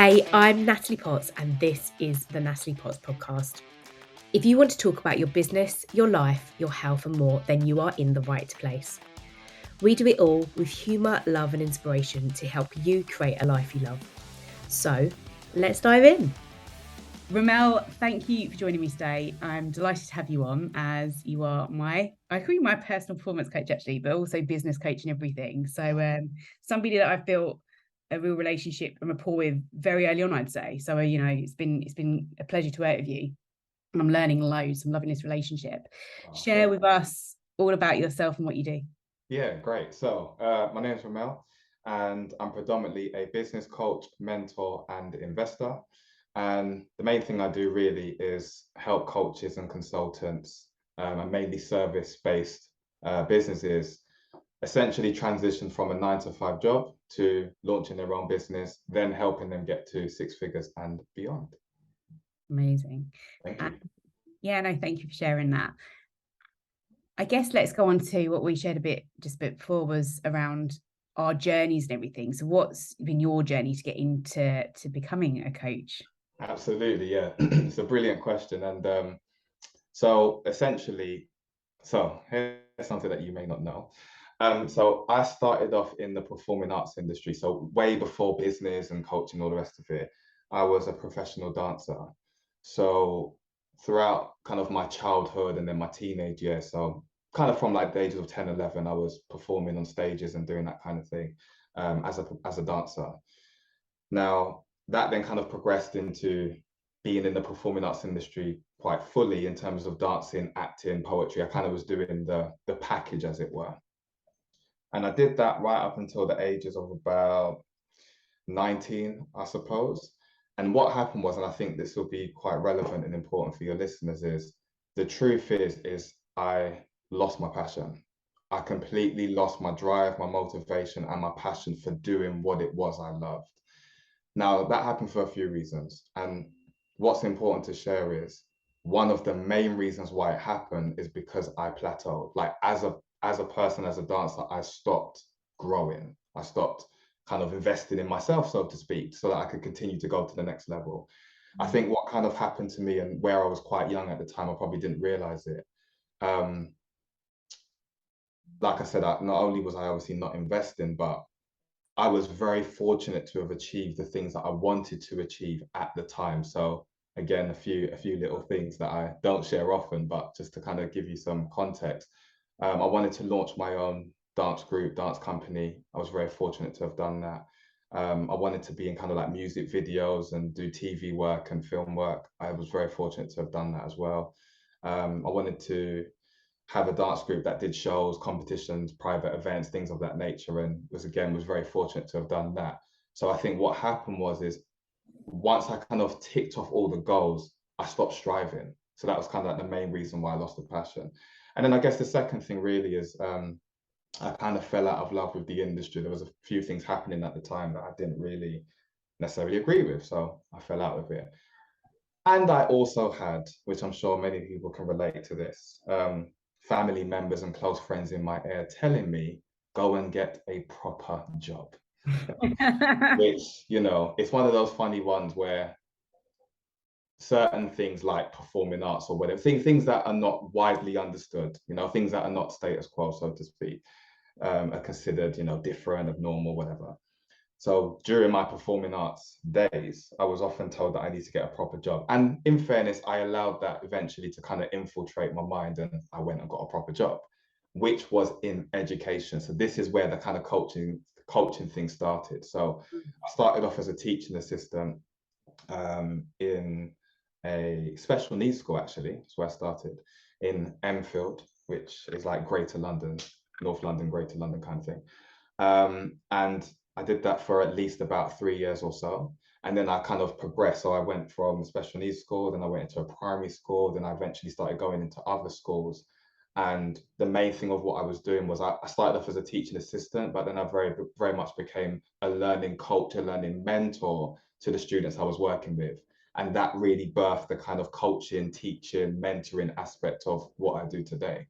Hey, I'm Natalie Potts, and this is the Natalie Potts podcast. If you want to talk about your business, your life, your health, and more, then you are in the right place. We do it all with humour, love, and inspiration to help you create a life you love. So, let's dive in. Rymel, thank you for joining me today. I'm delighted to have you on, as you are I call you my personal performance coach actually, but also business coach and everything. So somebody that I've built a real relationship and rapport with very early on, I'd say. So, it's been a pleasure to work with you, and I'm learning loads. I'm loving this relationship. Share with us all about yourself and what you do. Yeah, great. So my name is Rymel, and I'm predominantly a business coach, mentor, and investor. And the main thing I do really is help coaches and consultants, and mainly service-based businesses, essentially transition from a 9 to 5 job to launching their own business, then helping them get to 6 figures and beyond. Amazing. Thank you. Yeah, no, thank you for sharing that. I guess let's go on to what we shared just a bit before, was around our journeys and everything. So what's been your journey to get into becoming a coach? Absolutely, yeah. It's a brilliant question. And so essentially, here's something that you may not know. So I started off in the performing arts industry. So way before business and coaching, all the rest of it, I was a professional dancer. So throughout kind of my childhood and then my teenage years, so kind of from like the ages of 10, 11, I was performing on stages and doing that kind of thing as a dancer. Now, that then kind of progressed into being in the performing arts industry quite fully in terms of dancing, acting, poetry. I kind of was doing the package, as it were. And I did that right up until the ages of about 19, I suppose. And what happened was, and I think this will be quite relevant and important for your listeners, is the truth is I lost my passion. I completely lost my drive, my motivation, and my passion for doing what it was I loved. Now, that happened for a few reasons. And what's important to share is one of the main reasons why it happened is because I plateaued. Like as a person, as a dancer, I stopped growing. I stopped kind of investing in myself, so to speak, so that I could continue to go to the next level. I think what kind of happened to me, and where I was quite young at the time, I probably didn't realize it. Um, like I said, not only was I obviously not investing, but I was very fortunate to have achieved the things that I wanted to achieve at the time. So again, a few little things that I don't share often, but just to kind of give you some context. I wanted to launch my own dance group, dance company. I was very fortunate to have done that. I wanted to be in kind of like music videos and do TV work and film work. I was very fortunate to have done that as well. I wanted to have a dance group that did shows, competitions, private events, things of that nature, and was very fortunate to have done that. So I think what happened is once I kind of ticked off all the goals, I stopped striving. So that was kind of like the main reason why I lost the passion. And then I guess the second thing really is I kind of fell out of love with the industry. There was a few things happening at the time that I didn't really necessarily agree with, so I fell out of it. And I also had, which I'm sure many people can relate to this, family members and close friends in my ear telling me, go and get a proper job. Which, it's one of those funny ones where certain things like performing arts or whatever, things that are not widely understood, things that are not status quo, so to speak, are considered, different, abnormal, whatever. So during my performing arts days, I was often told that I need to get a proper job. And in fairness, I allowed that eventually to kind of infiltrate my mind, and I went and got a proper job, which was in education. So this is where the kind of coaching thing started. So I started off as a teaching assistant in a special needs school, actually. That's where I started in Enfield, which is like Greater London, North London, Greater London kind of thing. And I did that for at least about 3 years or so. And then I kind of progressed. So I went from special needs school, then I went into a primary school, then I eventually started going into other schools. And the main thing of what I was doing was I started off as a teaching assistant, but then I very much became a learning coach, a learning mentor to the students I was working with. And that really birthed the kind of coaching, teaching, mentoring aspect of what I do today.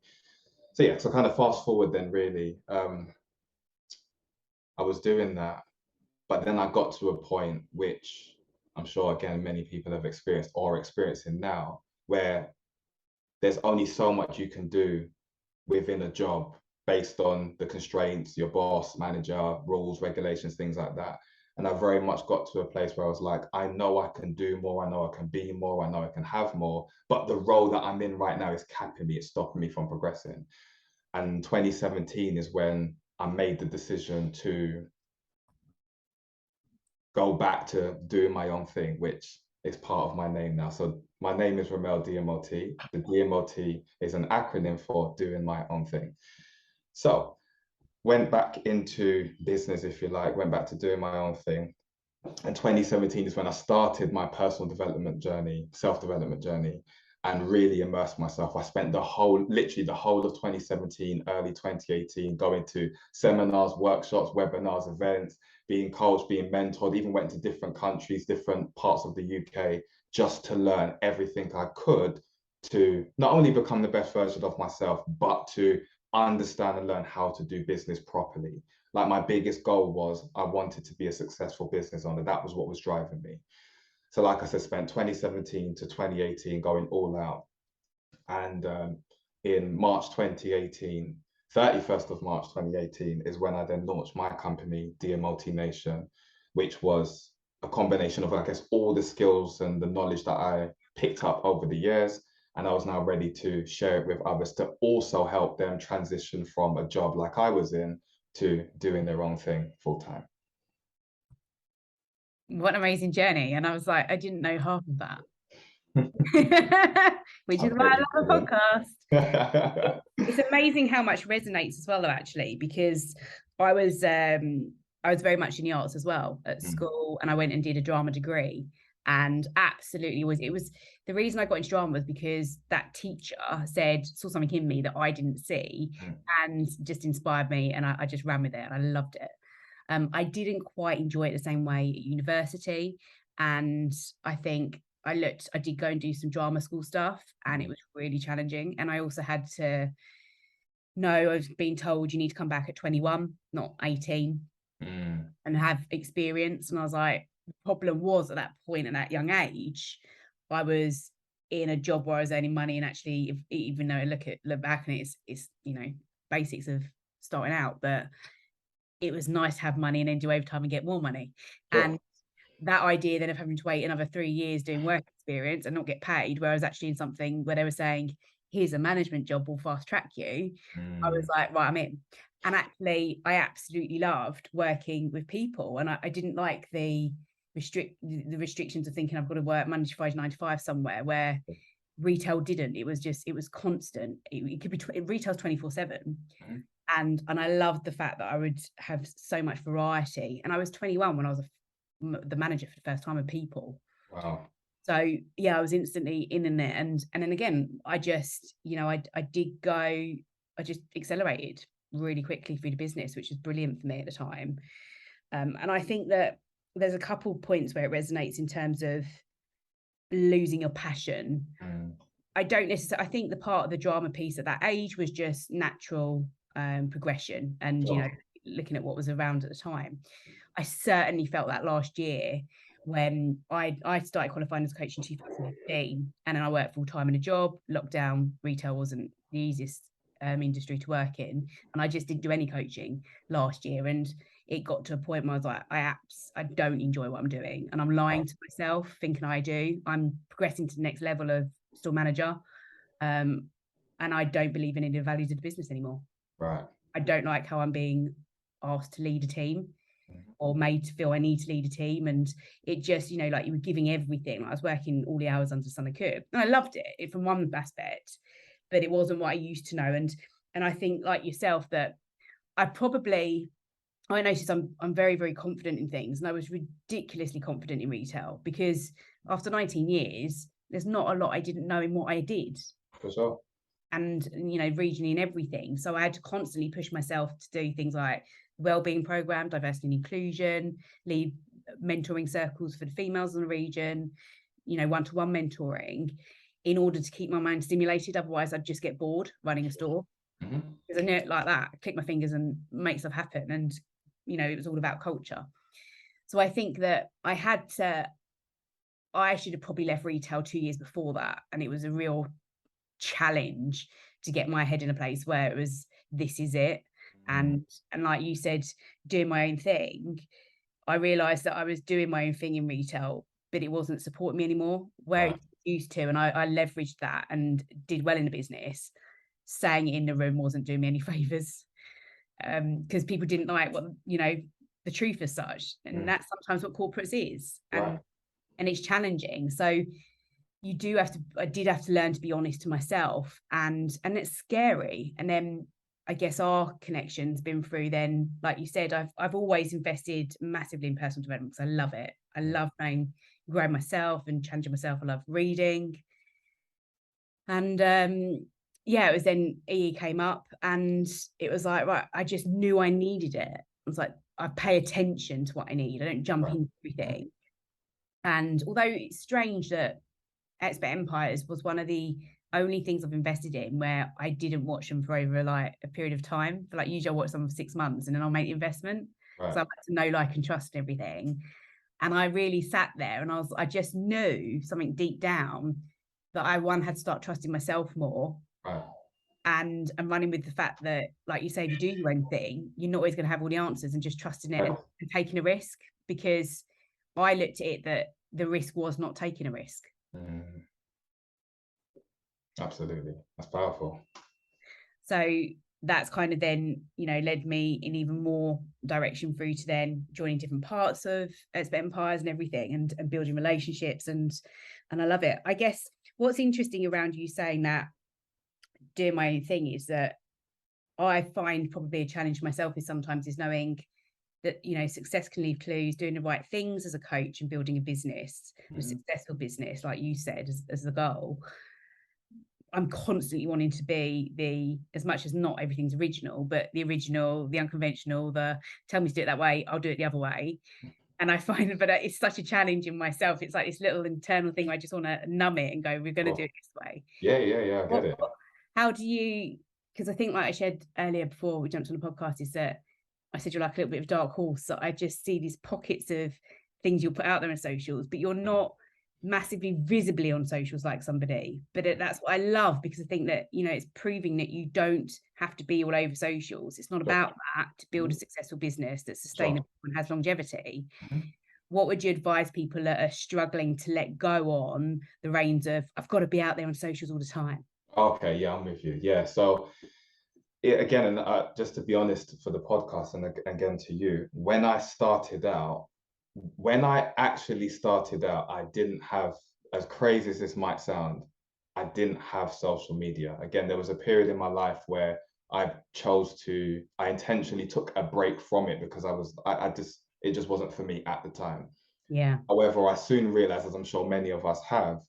So yeah, so kind of fast forward then really, I was doing that, but then I got to a point which I'm sure again many people have experienced or experiencing now, where there's only so much you can do within a job based on the constraints, your boss, manager, rules, regulations, things like that. And I very much got to a place where I was like, I know I can do more, I know I can be more, I know I can have more, but the role that I'm in right now is capping me, it's stopping me from progressing. And 2017 is when I made the decision to go back to doing my own thing, which is part of my name now. So my name is Rymel Dymot. The DMOT is an acronym for doing my own thing. So went back into business, if you like, went back to doing my own thing. And 2017 is when I started my personal development journey, self-development journey, and really immersed myself. I spent literally the whole of 2017, early 2018, going to seminars, workshops, webinars, events, being coached, being mentored, even went to different countries, different parts of the UK, just to learn everything I could to not only become the best version of myself, but to understand and learn how to do business properly. Like my biggest goal was I wanted to be a successful business owner. That was what was driving me. So like I said, spent 2017 to 2018 going all out. And in March 2018, 31st of March 2018 is when I then launched my company, Dear Multi-Nation, which was a combination of, I guess, all the skills and the knowledge that I picked up over the years. And I was now ready to share it with others to also help them transition from a job like I was in to doing their own thing full time. What an amazing journey. And I was like, I didn't know half of that. Which is why I love a podcast. It's amazing how much resonates as well, though, actually, because I was very much in the arts as well at school, and I went and did a drama degree, and absolutely it was the reason I got into drama was because that teacher saw something in me that I didn't see, and just inspired me, and I just ran with it, and I loved it. I didn't quite enjoy it the same way at university, and I think I did go and do some drama school stuff, and it was really challenging. And I also had to know, I was being told you need to come back at 21, not 18, and have experience. And I was like, the problem was at that point, at that young age, I was in a job where I was earning money, and actually, even though I look back and it's basics of starting out, but it was nice to have money and then do overtime and get more money. Sure. And that idea then of having to wait another 3 years doing work experience and not get paid, where I was actually in something where they were saying, here's a management job, we'll fast track you. I was like, right, I'm in. And actually, I absolutely loved working with people. And I didn't like the restrictions of thinking I've got to work Monday to Friday, 9 to 5 somewhere, where retail didn't. It was constant. It could be retail's 24/7. And I loved the fact that I would have so much variety. And I was 21 when I was the manager for the first time of people. Wow. So yeah, I was instantly in there. And then again, I just, I just accelerated really quickly through the business, which was brilliant for me at the time. And I think that there's a couple points where it resonates in terms of losing your passion. I think the part of the drama piece at that age was just natural progression, and looking at what was around at the time. I certainly felt that last year when I started qualifying as a coach in 2015, and then I worked full time in a job. Lockdown, retail wasn't the easiest industry to work in, and I just didn't do any coaching last year. And it got to a point where I was like, I don't enjoy what I'm doing, and I'm lying to myself thinking I do. I'm progressing to the next level of store manager, and I don't believe in any of the values of the business anymore. Right. I don't like how I'm being asked to lead a team or made to feel I need to lead a team. And it just, like you were giving everything. I was working all the hours under the sun I could. And I loved it from one aspect, but it wasn't what I used to know. And I think, like yourself, that I noticed I'm very, very confident in things. And I was ridiculously confident in retail, because after 19 years, there's not a lot I didn't know in what I did. For sure. And regionally and everything. So I had to constantly push myself to do things like wellbeing program, diversity and inclusion, lead mentoring circles for the females in the region, one-to-one mentoring, in order to keep my mind stimulated. Otherwise I'd just get bored running a store, because I knew it like that. I click my fingers and make stuff happen. And it was all about culture. So I think that I had to I should have probably left retail 2 years before that, and it was a real challenge to get my head in a place where it was, "This is it." Mm. And like you said, doing my own thing, I realized that I was doing my own thing in retail, but it wasn't supporting me anymore where Right. it used to, and I leveraged that and did well in the business. Saying it in the room wasn't doing me any favors, because people didn't like what, the truth as such, and Mm. that's sometimes what corporates is, Right. and it's challenging. So I did have to learn to be honest to myself, and it's scary. And then I guess our connection's been through then, like you said, I've always invested massively in personal development because I love it. I Mm. love growing myself and challenging myself. I love reading. And yeah, it was then EE came up, and it was like, right, I just knew I needed it. I was like, I pay attention to what I need. I don't jump Right. into everything. And although it's strange that Expert Empires was one of the only things I've invested in where I didn't watch them for over like a period of time. For like usually I'll watch them for 6 months and then I'll make the investment. So Right. I've got to know, like, and trust and everything. And I really sat there and I just knew something deep down that I had to start trusting myself more, Right. and running with the fact that, like you say, if you do your own thing, you're not always going to have all the answers, and just trusting it, Right. and taking a risk, because I looked at it that the risk was not taking a risk. Mm. Absolutely. That's powerful. So that's kind of then, led me in even more direction through to then joining different parts of Expert Empires and everything, and building relationships, and I love it. I guess what's interesting around you saying that doing my own thing is that I find probably a challenge myself is sometimes is knowing that, success can leave clues. Doing the right things as a coach and building a business, a Mm. successful business, like you said, as the goal. I'm constantly wanting to be as much as not everything's original, but the original, the unconventional, the tell me to do it that way, I'll do it the other way. And I find, but it's such a challenge in myself. It's like this little internal thing. I just want to numb it and go, we're going to do Cool. it this way. Yeah, yeah, yeah, I get What, it. how do you, because I think, like I shared earlier before we jumped on the podcast, is that I said you're like a little bit of a dark horse. So I just see these pockets of things you'll put out there on socials, but you're not massively visibly on socials like somebody. But that's what I love, because I think that, it's proving that you don't have to be all over socials. It's not Sure. about that to build a Mhm. successful business that's Sure. sustainable and has longevity. Mhm. What would you advise people that are struggling to let go on the reins of, I've got to be out there on socials all the time? Okay, yeah, I'm with you. Yeah, so again, and just to be honest for the podcast, and again to you, when I actually started out, I didn't have, as crazy as this might sound, I didn't have social media. Again, there was a period in my life where I intentionally took a break from it because it just wasn't for me at the time. Yeah. However, I soon realized, as I'm sure many of us have,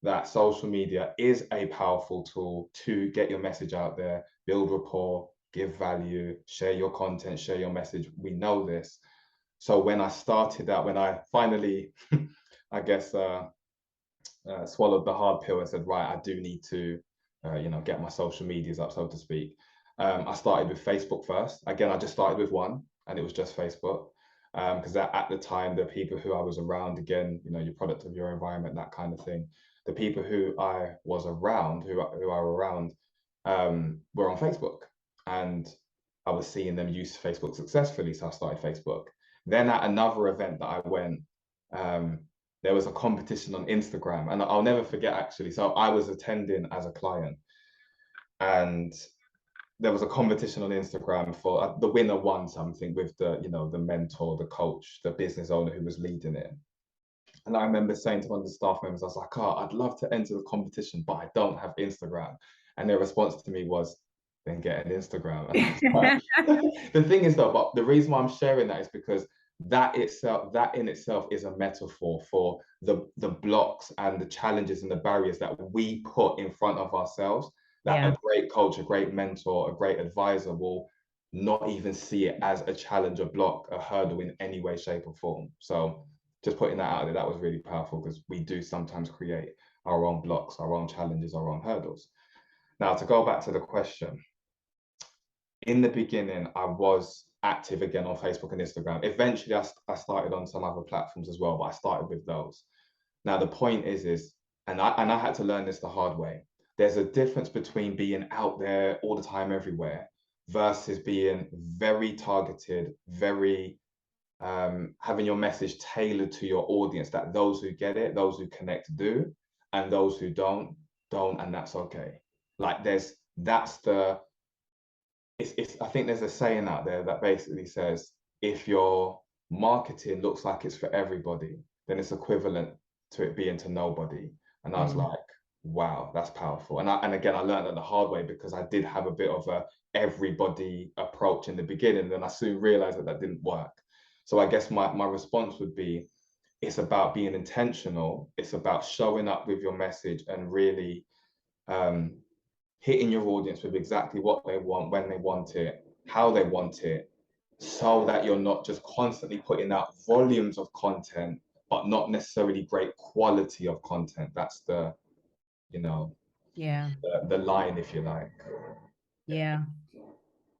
that social media is a powerful tool to get your message out there, build rapport, give value, share your content, share your message. We know this. So when I started out, when I finally, I guess, swallowed the hard pill and said, right, I do need to, get my social medias up, so to speak. I started with Facebook first. Again, I just started with one, and it was just Facebook. Because at the time, the people who I was around, again, your product of your environment, that kind of thing, the people who I was around, who are around, were on Facebook. And I was seeing them use Facebook successfully. So I started Facebook. Then at another event that I went, um, there was a competition on Instagram, and I'll never forget actually. So I was attending as a client, and there was a competition on Instagram for the winner won something with the mentor, the coach, the business owner who was leading it. And I remember saying to one of the staff members, I was like, "Oh, I'd love to enter the competition, but I don't have Instagram." And their response to me was, "Then get an Instagram." And I was like, the thing is though, but the reason why I'm sharing that is because that in itself is a metaphor for the blocks and the challenges and the barriers that we put in front of ourselves, that Yeah. a great coach, a great mentor, a great advisor will not even see it as a challenge, a block, a hurdle in any way, shape, or form. So just putting that out there, that was really powerful, because we do sometimes create our own blocks, our own challenges, our own hurdles. Now, to go back to the question, in the beginning, I was active again on Facebook and Instagram. Eventually, I started on some other platforms as well, but I started with those. Now the point is, and I had to learn this the hard way. There's a difference between being out there all the time, everywhere, versus being very targeted, very having your message tailored to your audience. That those who get it, those who connect, do, and those who don't, and that's okay. Like that's the it's I think there's a saying out there that basically says if your marketing looks like it's for everybody, then it's equivalent to it being to nobody. And I was Mm. like, wow, that's powerful. And again, I learned that the hard way because I did have a bit of a everybody approach in the beginning, and I soon realized that that didn't work. So I guess my response would be it's about being intentional. It's about showing up with your message and really um, hitting your audience with exactly what they want, when they want it, how they want it, so that you're not just constantly putting out volumes of content, but not necessarily great quality of content. That's the, you know, Yeah. the line, if you like. Yeah.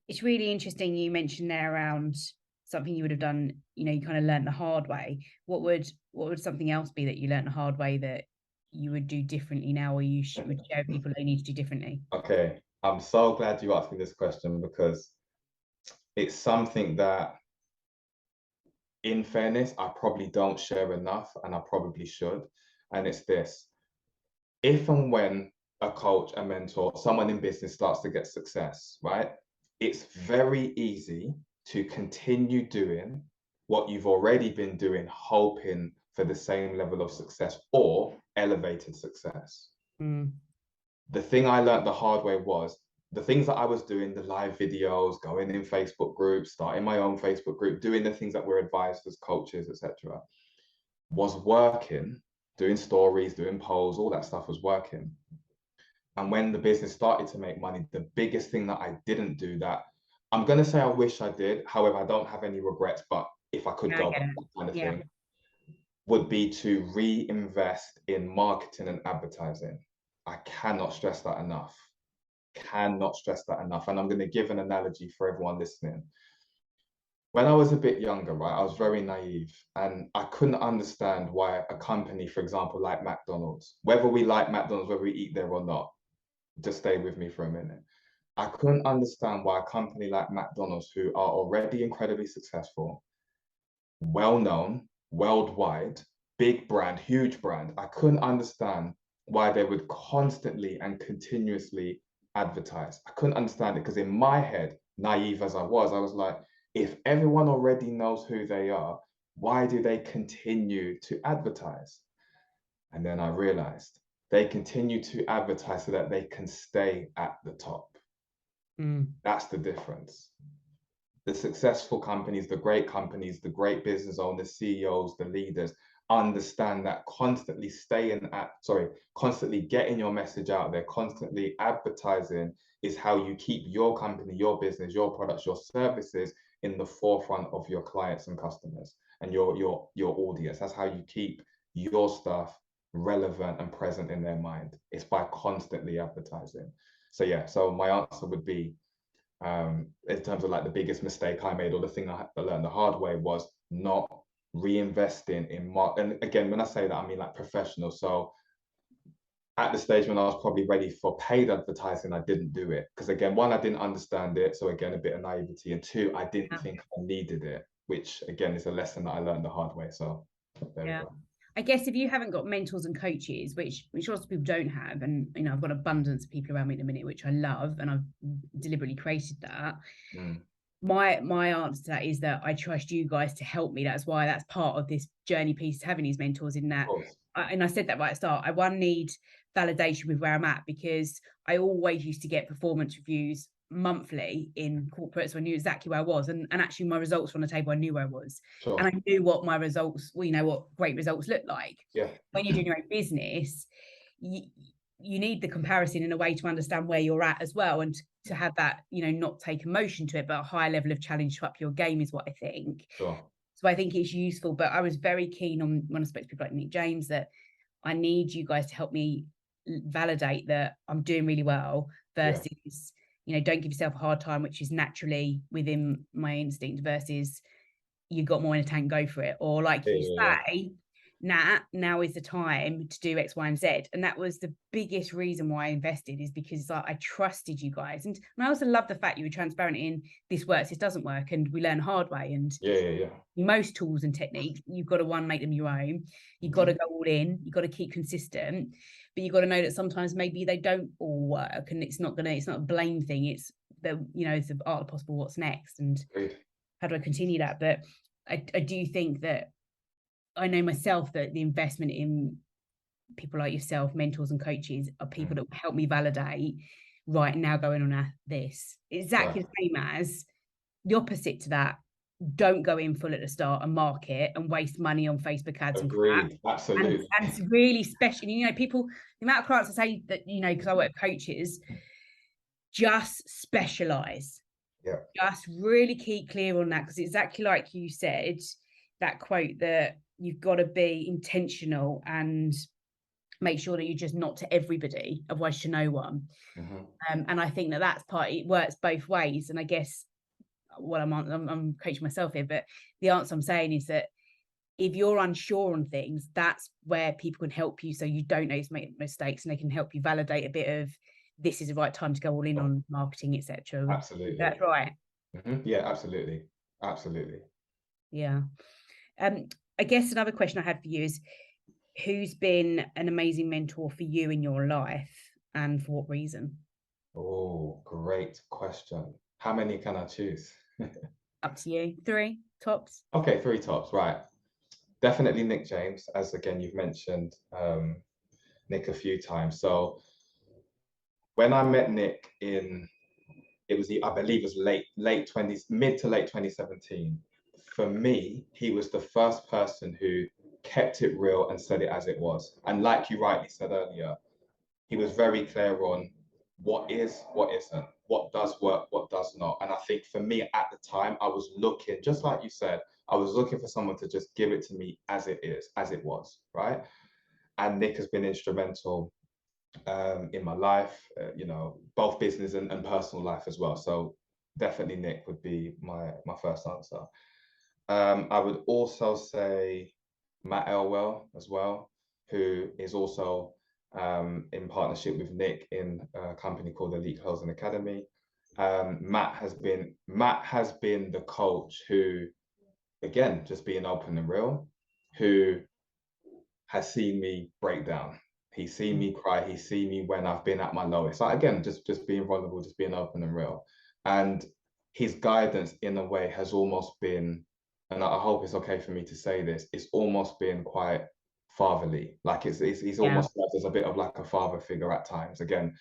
It's really interesting you mentioned there around something you would have done, you kind of learned the hard way. What would something else be that you learned the hard way that you would do differently now, or you would share with people they need to do differently? Okay, I'm so glad you asked me this question because it's something that, in fairness, I probably don't share enough and I probably should. And it's this: if and when a coach, a mentor, someone in business starts to get success, right? It's very easy to continue doing what you've already been doing, hoping for the same level of success or elevated success. Mm. The thing I learned the hard way was the things that I was doing, the live videos, going in Facebook groups, starting my own Facebook group, doing the things that we're advised as coaches, etc., was working, doing stories, doing polls, all that stuff was working. And when the business started to make money, the biggest thing that I didn't do, that I'm going to say I wish I did, however, I don't have any regrets, but if I could I go get back, it. that kind of Yeah. thing, would be to reinvest in marketing and advertising. I cannot stress that enough. Cannot stress that enough. And I'm going to give an analogy for everyone listening. When I was a bit younger, right, I was very naive and I couldn't understand why a company, for example, like McDonald's, whether we like McDonald's, whether we eat there or not, just stay with me for a minute. I couldn't understand why a company like McDonald's, who are already incredibly successful, well known, worldwide, big brand, huge brand, I couldn't understand why they would constantly and continuously advertise. I couldn't understand it because in my head, naive as I was like, if everyone already knows who they are, why do they continue to advertise? And then I realized they continue to advertise so that they can stay at the top. Mm. That's the difference. The successful companies, the great companies, the great business owners, CEOs, the leaders understand that constantly getting your message out there, constantly advertising is how you keep your company, your business, your products, your services in the forefront of your clients and customers and your audience. That's how you keep your stuff relevant and present in their mind. It's by constantly advertising. So yeah, so my answer would be in terms of like the biggest mistake I made or the thing I learned the hard way was not reinvesting in and again, when I say that, I mean like professional. So at the stage when I was probably ready for paid advertising, I didn't do it because again, one, I didn't understand it, so again, a bit of naivety, and two, I didn't Yeah. think I needed it, which again is a lesson that I learned the hard way. So there we Yeah. go. I guess if you haven't got mentors and coaches, which lots of people don't have, and I've got abundance of people around me at the minute, which I love, and I've deliberately created that. Mm, My answer to that is that I trust you guys to help me. That's why that's part of this journey piece, having these mentors in of that. course. And I said that right at the start. I need validation with where I'm at, because I always used to get performance reviews monthly in corporate, so I knew exactly where I was, and actually my results were on the table. I knew where I was, and Sure. I knew what my results, what great results look like. Yeah. When you're doing your own business, you need the comparison in a way to understand where you're at as well, and to have that, not take emotion to it, but a higher level of challenge to up your game is what I think. Sure. So I think it's useful, but I was very keen on, when I spoke to people like Nick James, that I need you guys to help me validate that I'm doing really well Yeah. versus, don't give yourself a hard time, which is naturally within my instinct, versus you got more in a tank, go for it. Or like Yeah. you Yeah. say, now is the time to do X, Y, and Z. And that was the biggest reason why I invested, is because I trusted you guys. And I also love the fact you were transparent in, this works, this doesn't work, and we learn the hard way. And Yeah. most tools and techniques, you've got to make them your own. You've got to go all in, you've got to keep consistent, but you've got to know that sometimes maybe they don't all work, and it's not a blame thing. It's it's the art of possible, what's next, and Great. how do I continue that? But I do think that I know myself that the investment in people like yourself, mentors and coaches, are people that will help me validate, right, now going on this. Exactly the same as the opposite to that. Don't go in full at the start and market and waste money on Facebook ads and crap. Absolutely. And it's really special. People, the amount of clients I say that, because I work with coaches, just specialize. Yeah. Just really keep clear on that, because exactly like you said, that quote that you've got to be intentional and make sure that you're just not to everybody, otherwise to no one. And I think that's part, it works both ways. And I guess what I'm coaching myself here, but the answer I'm saying is that if you're unsure on things, that's where people can help you, so you don't make mistakes, and they can help you validate a bit of, this is the right time to go all in on marketing, etc. Absolutely. That's right. Yeah, absolutely. Yeah. I guess another question I had for you is, who's been an amazing mentor for you in your life, and for what reason? Oh, great question. How many can I choose? Up to you. 3 tops. Okay, 3 tops, right. Definitely Nick James, as again you've mentioned Nick a few times. So when I met Nick I believe it was late 20s, mid to late 2017. For me, he was the first person who kept it real and said it as it was. And like you rightly said earlier, he was very clear on what is, what isn't, what does work, what does not. And I think for me at the time, I was looking, just like you said, I was looking for someone to just give it to me as it is, as it was, right? And Nick has been instrumental in my life, both business and personal life as well. So definitely Nick would be my first answer. I would also say Matt Elwell as well, who is also in partnership with Nick in a company called Elite Closing Academy. Matt has been the coach who, again, just being open and real, who has seen me break down. He's seen me cry. He's seen me when I've been at my lowest. Like, again, just being vulnerable, just being open and real. And his guidance, in a way, has almost been, and I hope it's okay for me to say this, it's almost been quite fatherly. Like he's almost like there's a bit of like a father figure at times. Again,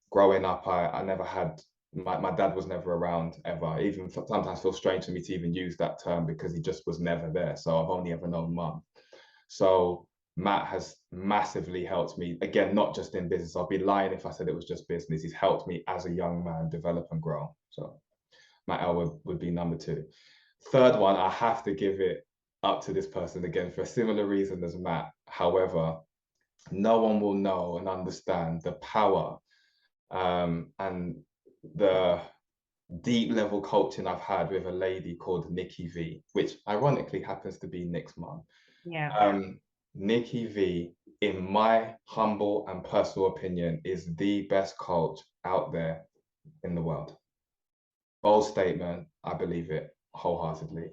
growing up, I never had, my dad was never around ever. Even sometimes feels strange for me to even use that term, because he just was never there. So I've only ever known mum. So Matt has massively helped me, again, not just in business. I'd be lying if I said it was just business. He's helped me as a young man develop and grow. So Matt Elwood would be number 2. Third one, I have to give it up to this person again for a similar reason as Matt. However, no one will know and understand the power and the deep level coaching I've had with a lady called Nikki V, which ironically happens to be Nick's mum. Nikki V, in my humble and personal opinion, is the best coach out there in the world. Bold statement, I believe it wholeheartedly.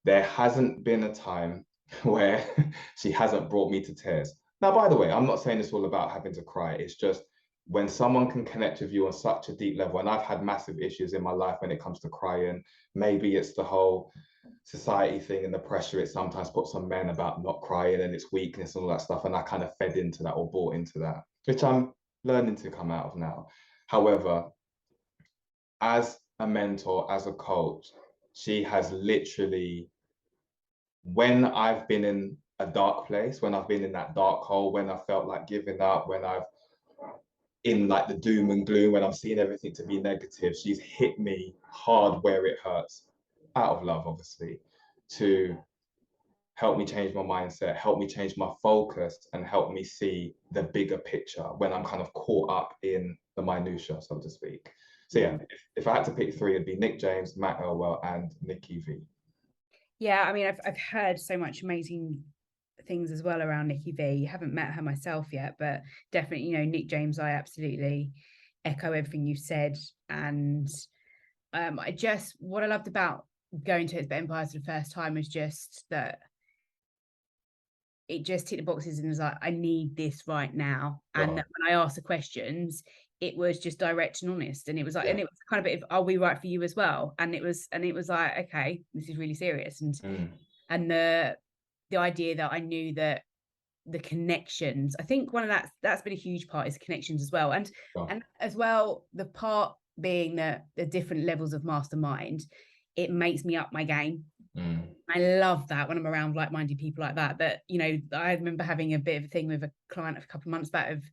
There hasn't been a time where she hasn't brought me to tears. Now, by the way, I'm not saying it's all about having to cry. It's just when someone can connect with you on such a deep level, and I've had massive issues in my life when it comes to crying. Maybe it's the whole society thing and the pressure it sometimes puts on men about not crying and its weakness and all that stuff. And I kind of fed into that or bought into that, which I'm learning to come out of now. However, as a mentor, as a coach, she has literally, when I've been in a dark place, when I've been in that dark hole, when I felt like giving up, when I've in like the doom and gloom, when I'm seeing everything to be negative, she's hit me hard where it hurts, out of love, obviously, to help me change my mindset, help me change my focus, and help me see the bigger picture when I'm kind of caught up in the minutia, so to speak. So yeah, if I had to pick 3, it'd be Nick James, Matt Elwell, and Nikki V. Yeah, I mean, I've heard so much amazing things as well around Nikki V. Haven't met her myself yet, but definitely, you know, Nick James, I absolutely echo everything you said. And what I loved about going to its Empires for the first time was just that it just ticked the boxes and was like, I need this right now. And Sure. that when I asked the questions, it was just direct and honest. And it was like, Yeah. and it was kind of a bit of, are we right for you as well? And it was like, okay, this is really serious. And the idea that I knew that the connections, I think one of that's been a huge part is connections as well. Sure. And as well, the part being that the different levels of mastermind, it makes me up my game. I love that when I'm around like-minded people like that. That, you know, I remember having a bit of a thing with a client a couple of months back of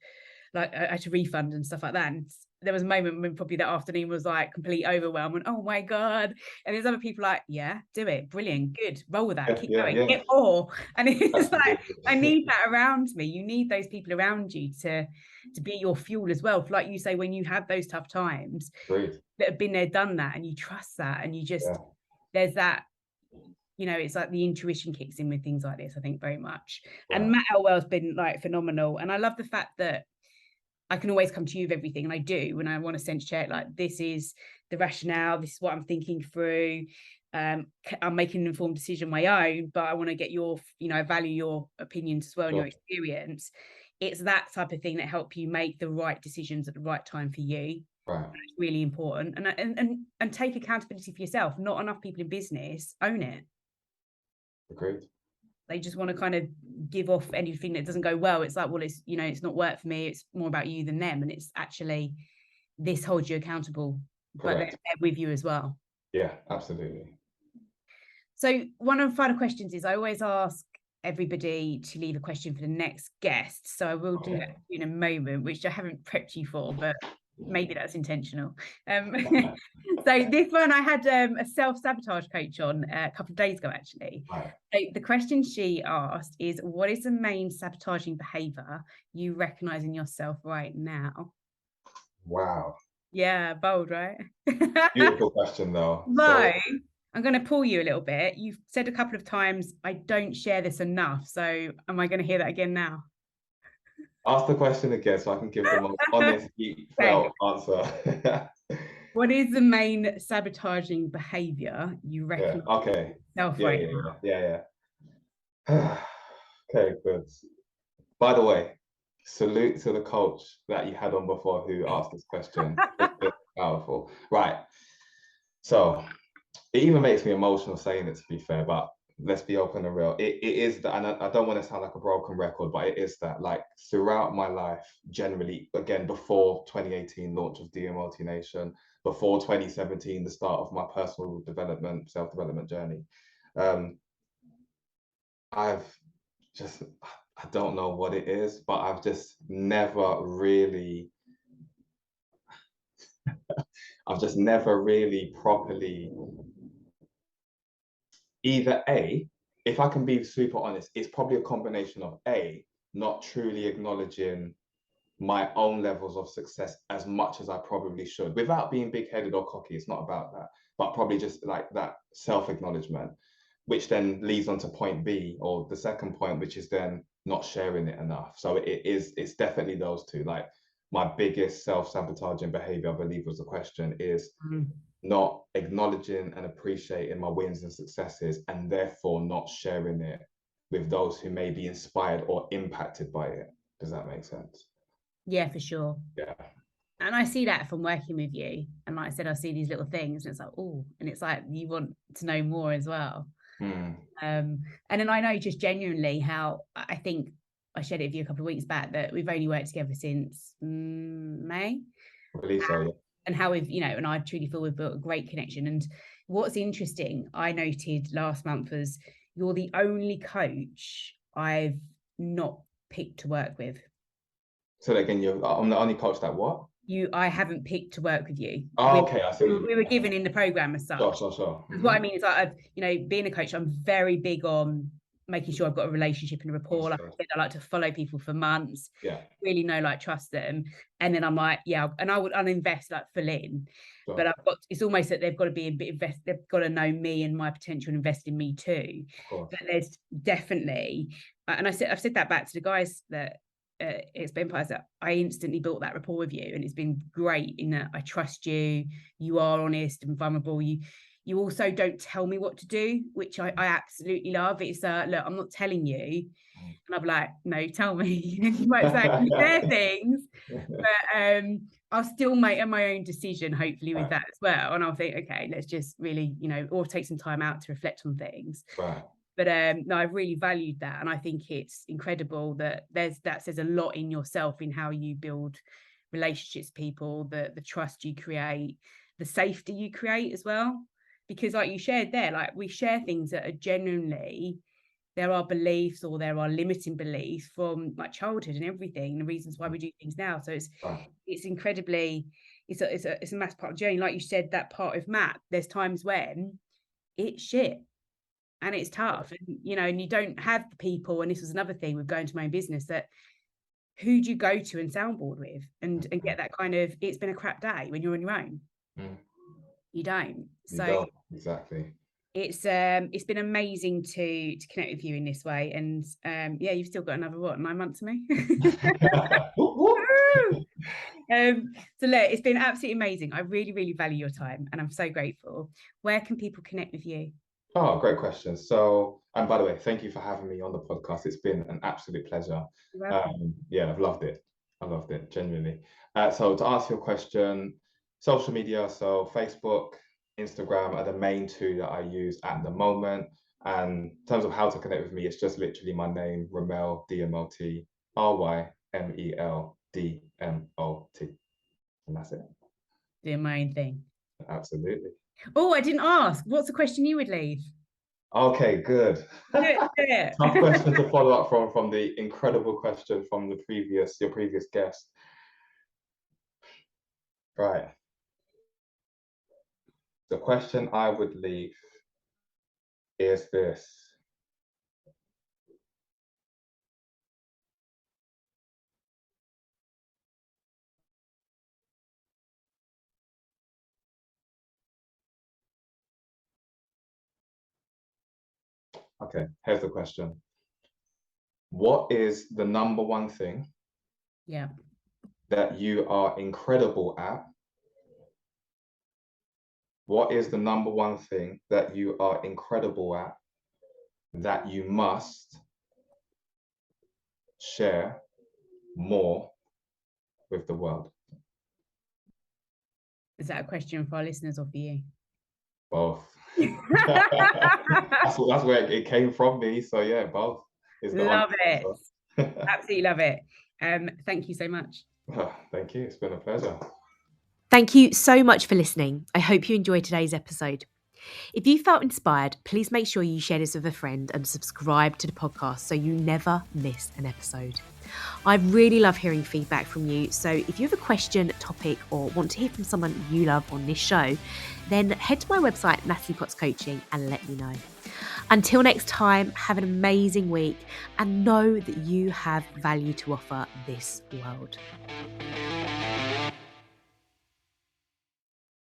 like I had to refund and stuff like that. And there was a moment when probably that afternoon was like complete overwhelm and oh my God. And there's other people like, yeah, do it. Brilliant. Good. Roll with that. Yeah. Keep Yeah. going. Yeah. Get more. And it's like, I Absolutely. need that around me. You need those people around you to be your fuel as well. Like you say, when you have those tough times Great. that have been there, done that, and you trust that, and you just, Yeah. there's that, you know, it's like the intuition kicks in with things like this, I think, very much. And Right. Matt Elwell's been like phenomenal. And I love the fact that I can always come to you with everything. And I do when I want to sense check, like, this is the rationale, this is what I'm thinking through. I'm making an informed decision my own, but I want to get your, you know, I value your opinions as well and your Sure. experience. It's that type of thing that help you make the right decisions at the right time for you. Right. It's really important. And take accountability for yourself. Not enough people in business own it. Agreed. They just want to kind of give off anything that doesn't go well. It's like, well, it's, you know, it's not work for me. It's more about you than them. And it's actually, this holds you accountable, but they're Correct. with you as well. Yeah. Absolutely. So one of the final questions is I always ask everybody to leave a question for the next guest. So I will do Okay. that in a moment, which I haven't prepped you for, but maybe that's intentional. So this one, I had a self-sabotage coach on a couple of days ago, actually. Right. So the question she asked is, what is the main sabotaging behavior you recognize in yourself right now? Wow. Yeah, bold, right? Beautiful question, though. No, So I'm going to pull you a little bit. You've said a couple of times, I don't share this enough. So am I going to hear that again now? ask the question again so I can give the most honest, deep Okay. felt answer. What is the main sabotaging behavior you Yeah. reckon Okay. yourself Yeah. right Yeah. now? Yeah. Yeah. Yeah. Okay. Good. By the way, salute to the coach that you had on before who asked this question. It's powerful. Right. So it even makes me emotional saying it, to be fair, but let's be open and real. It is that, and I don't want to sound like a broken record, but it is that, like, throughout my life, generally, again, before 2018 launch of DMLT Nation, before 2017, the start of my personal development, self-development journey, I've just, I don't know what it is, but I've just never really, I've just never really properly either A, if I can be super honest, it's probably a combination of A, not truly acknowledging my own levels of success as much as I probably should, without being big-headed or cocky. It's not about that, but probably just like that self-acknowledgement, which then leads on to point B, or the second point, which is then not sharing it enough. So it's definitely those two. Like, my biggest self-sabotaging behavior, I believe was the question, is not acknowledging and appreciating my wins and successes, and therefore not sharing it with those who may be inspired or impacted by it. Does that make sense? Yeah, for sure. Yeah. And I see that from working with you. And like I said, I see these little things and it's like, oh, and it's like you want to know more as well. And then I know just genuinely how I think I shared it with you a couple of weeks back that we've only worked together since May. I believe so, yeah. And how we've, you know, and I truly feel we've built a great connection. And what's interesting, I noted last month, was you're the only coach I've not picked to work with. So again, I'm the only coach that what? I haven't picked to work with you. Oh, okay, I see. We were given in the program as such. Sure. What I mean is, you know, being a coach, I'm very big on making sure I've got a relationship and a rapport. Like I said, I like to follow people for months. Yeah. Really know, like, trust them, and then I'm like, yeah, and I'll invest like full in. Sure. But it's almost that they've got to be a bit invest. They've got to know me and my potential and invest in me too. Of course. But there's definitely and I've said that back to the guys that it's been part that I instantly built that rapport with you, and it's been great in that I trust you. You are honest and vulnerable. You also don't tell me what to do, which I absolutely love. It's look, I'm not telling you, and I'm like, no, tell me. You might say there things, but I'll still make my own decision, hopefully, with that as well. And I'll think, okay, let's just really, or take some time out to reflect on things. Right. But no, I've really valued that, and I think it's incredible that that says a lot in yourself, in how you build relationships, people, the trust you create, the safety you create as well. Because like you shared there, like we share things that are genuinely, there are beliefs or there are limiting beliefs from like childhood and everything, and the reasons why we do things now. So it's incredibly, it's a massive part of the journey. Like you said, that part of Matt, there's times when it's shit. And it's tough, and and you don't have the people. And this was another thing with going to my own business, that who do you go to and soundboard with and get that kind of, it's been a crap day when you're on your own. You don't. You don't, exactly. It's been amazing to connect with you in this way. And yeah, you've still got another 9 months of me. So look, it's been absolutely amazing. I really, really value your time, and I'm so grateful. Where can people connect with you? Oh, great question. So, and by the way, thank you for having me on the podcast. It's been an absolute pleasure. Yeah, I've loved it. I loved it, genuinely. So to answer your question, social media, so Facebook, Instagram are the main two that I use at the moment. And in terms of how to connect with me, it's just literally my name, Rymel Dymot, Rymel Dymot. And that's it. Doing my own thing. Absolutely. Oh, I didn't ask. What's the question you would leave? Okay, good. Yeah. Tough question to follow up from the incredible question from your previous guest. Right. The question I would leave is this. Okay, here's the question. What is the number one thing that you are incredible at? What is the number one thing that you are incredible at that you must share more with the world? Is that a question for our listeners or for you? Both. that's where it came from me. So yeah, both. Love it. Absolutely love it. Thank you so much. Thank you. It's been a pleasure. Thank you so much for listening. I hope you enjoyed today's episode. If you felt inspired, please make sure you share this with a friend and subscribe to the podcast so you never miss an episode. I really love hearing feedback from you. So if you have a question, topic, or want to hear from someone you love on this show, then head to my website, Natalie Potts Coaching, and let me know. Until next time, have an amazing week and know that you have value to offer this world.